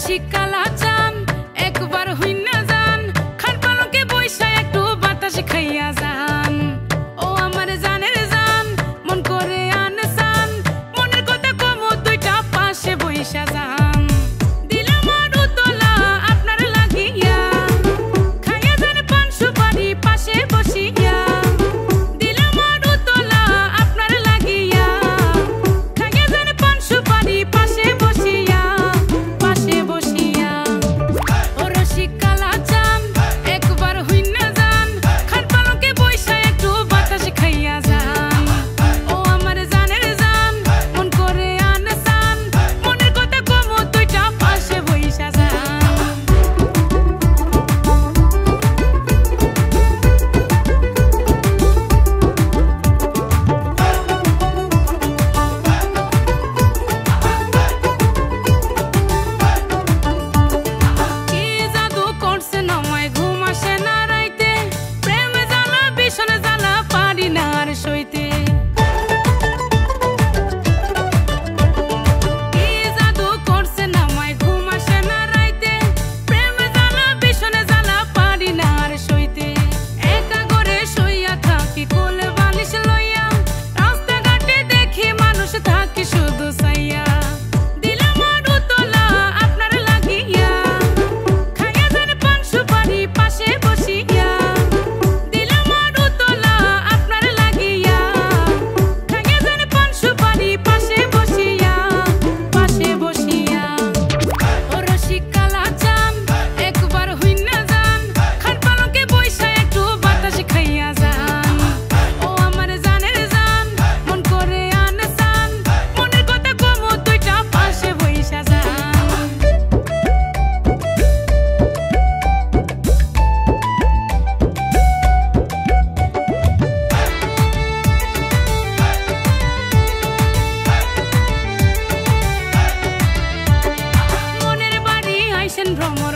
শীতকালা চান একবার হইনা যান খাট পালঙ্কে বইসা একটু বাতাস খাইয়া যান ও আমার জানের জান মন করে আনসান মনের কথা কমো দুইটা পাশে বইসা যান দিলাম আর উতলা আপনার লাগিয়া খাইয়া যান পান সুপারি পাশে বসিয়া দিলাম আর উতলা আপনার লাগিয়া খাইয়া যান পান সুপারি পাশে বসিয়া শীতকালা চান একবার হইনা যান খাট পালঙ্কে বইসা একটু বাতাস খাইয়া যান ও আমার জানের জান মন করে আনসান মনের কথা কমো দুইটা পাশে বইসা যান ভ্রমর